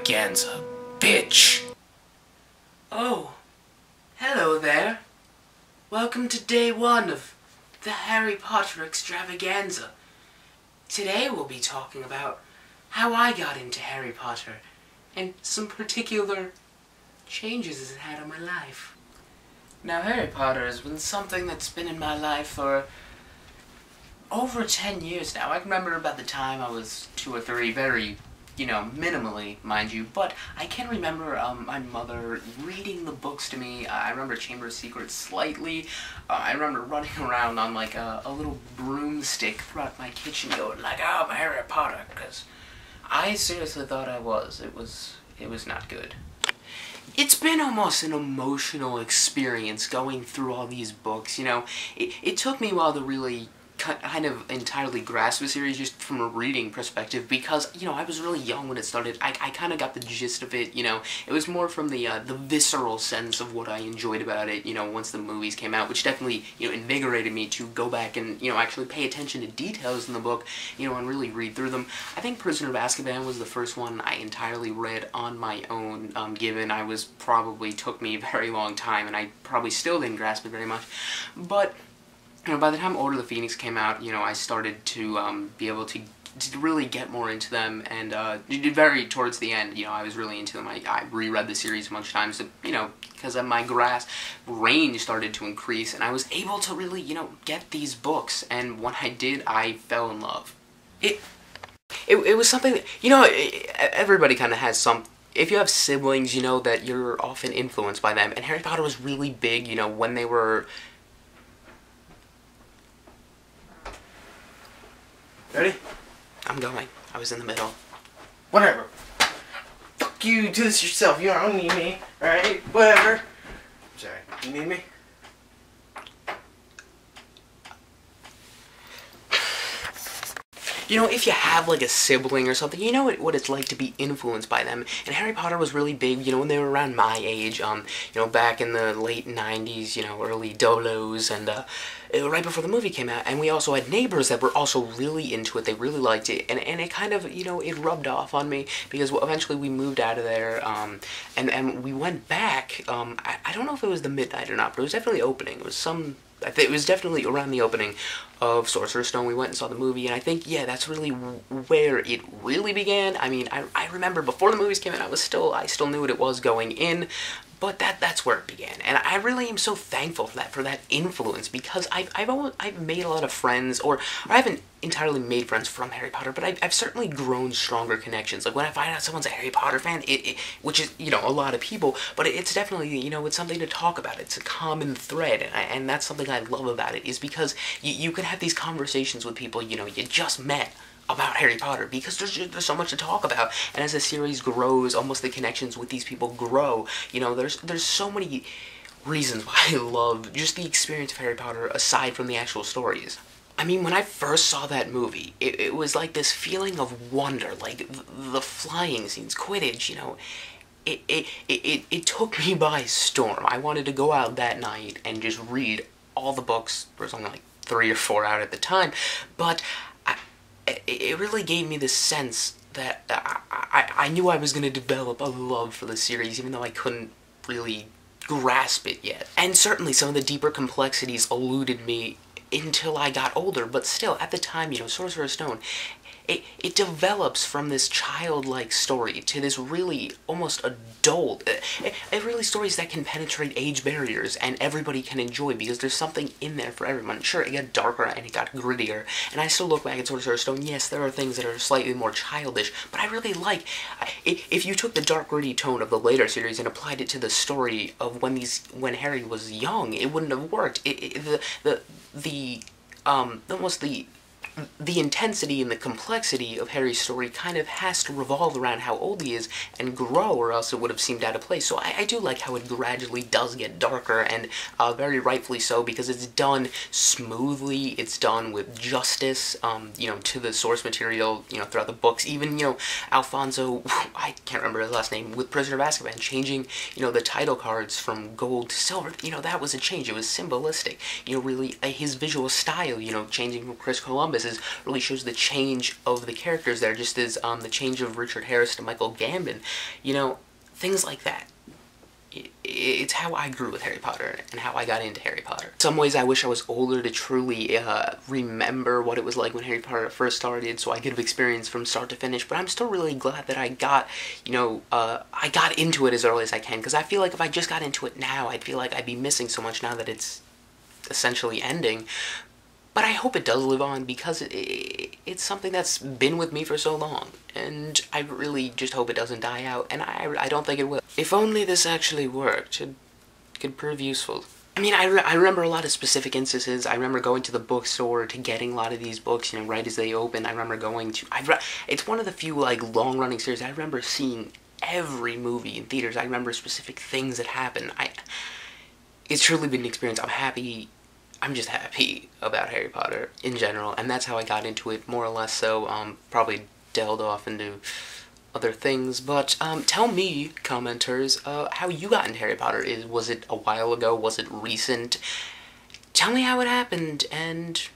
Extravaganza, bitch! Oh, hello there. Welcome to day one of the Harry Potter Extravaganza. Today we'll be talking about how I got into Harry Potter and some particular changes it had on my life. Now, Harry Potter has been something that's been in my life for over 10 years now. I can remember about the time I was 2 or 3, very, minimally, mind you, but I can remember my mother reading the books to me. I remember Chamber of Secrets slightly. I remember running around on like a little broomstick throughout my kitchen going like, oh, I'm Harry Potter, because I seriously thought I was. It was not good. It's been almost an emotional experience going through all these books, It took me a while to really kind of entirely grasp the series just from a reading perspective because, I was really young when it started. I kind of got the gist of it, It was more from the visceral sense of what I enjoyed about it, once the movies came out, which definitely, invigorated me to go back and, actually pay attention to details in the book, and really read through them. I think Prisoner of Azkaban was the first one I entirely read on my own, given I took me a very long time, and I probably still didn't grasp it very much, but by the time Order of the Phoenix came out, I started to be able to really get more into them, and very towards the end, I was really into them. I reread the series a bunch of times, because my grasp range started to increase, and I was able to really, get these books, and when I did, I fell in love. It was something that, everybody kind of has some. If you have siblings, that you're often influenced by them, and Harry Potter was really big, when they were. Ready? I'm going. I was in the middle. Whatever. Fuck you, do this yourself. You don't need me, alright? Whatever. I'm sorry. You need me? If you have, like, a sibling or something, you know what it's like to be influenced by them. And Harry Potter was really big, when they were around my age, back in the late 90s, early dolos, and, right before the movie came out. And we also had neighbors that were also really into it. They really liked it. And it kind of, it rubbed off on me, because eventually we moved out of there, and we went back. I don't know if it was the midnight or not, but it was definitely opening. It was definitely around the opening of Sorcerer's Stone. We went and saw the movie, and I think, yeah, that's really where it really began. I mean, I remember before the movies came out, I still knew what it was going in, but that's where it began. And I really am so thankful for that influence, because I've made a lot of friends, or I haven't entirely made friends from Harry Potter, but I've certainly grown stronger connections. Like, when I find out someone's a Harry Potter fan, which is, a lot of people, but it's definitely, it's something to talk about. It's a common thread, and that's something I love about it, is because you can have these conversations with people, you just met about Harry Potter, because there's so much to talk about, and as the series grows, almost the connections with these people grow, there's so many reasons why I love just the experience of Harry Potter aside from the actual stories. I mean, when I first saw that movie, it was like this feeling of wonder, like the flying scenes, Quidditch, it took me by storm. I wanted to go out that night and just read all the books. There was only like 3 or 4 out at the time, but it really gave me this sense that I knew I was going to develop a love for the series, even though I couldn't really grasp it yet. And certainly some of the deeper complexities eluded me until I got older, but still, at the time, Sorcerer's Stone, it develops from this childlike story to this really almost adult, really stories that can penetrate age barriers and everybody can enjoy, because there's something in there for everyone. Sure, it got darker and it got grittier, and I still look back at Sorcerer's Stone, yes, there are things that are slightly more childish, but I really like, if you took the dark, gritty tone of the later series and applied it to the story of when Harry was young, it wouldn't have worked. The intensity and the complexity of Harry's story kind of has to revolve around how old he is and grow, or else it would have seemed out of place. So I do like how it gradually does get darker, and very rightfully so, because it's done smoothly, it's done with justice, to the source material, throughout the books. Even, Alfonso, I can't remember his last name, with Prisoner of Azkaban, changing, the title cards from gold to silver, that was a change. It was symbolistic. Really, his visual style, changing from Chris Columbus is really shows the change of the characters there, just as the change of Richard Harris to Michael Gambon. You know, things like that. It's how I grew with Harry Potter and how I got into Harry Potter. In some ways, I wish I was older to truly remember what it was like when Harry Potter first started, so I could have experienced from start to finish. But I'm still really glad that I got, I got into it as early as I can, because I feel like if I just got into it now, I'd feel like I'd be missing so much now that it's essentially ending. But I hope it does live on, because it's something that's been with me for so long, and I really just hope it doesn't die out, and I don't think it will. If only this actually worked, it could prove useful. I mean, I remember a lot of specific instances. I remember going to the bookstore to getting a lot of these books, right as they open. I remember going to... it's one of the few, long-running series. I remember seeing every movie in theaters. I remember specific things that happened. It's truly been an experience. I'm just happy about Harry Potter in general, and that's how I got into it, more or less so. Probably delved off into other things, but tell me, commenters, how you got into Harry Potter. Was it a while ago? Was it recent? Tell me how it happened, and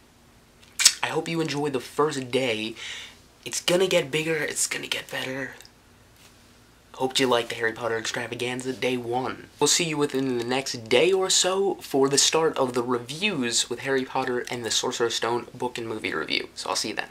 I hope you enjoy the first day. It's gonna get bigger, it's gonna get better. Hope you like the Harry Potter Extravaganza Day 1. We'll see you within the next day or so for the start of the reviews with Harry Potter and the Sorcerer's Stone book and movie review. So I'll see you then.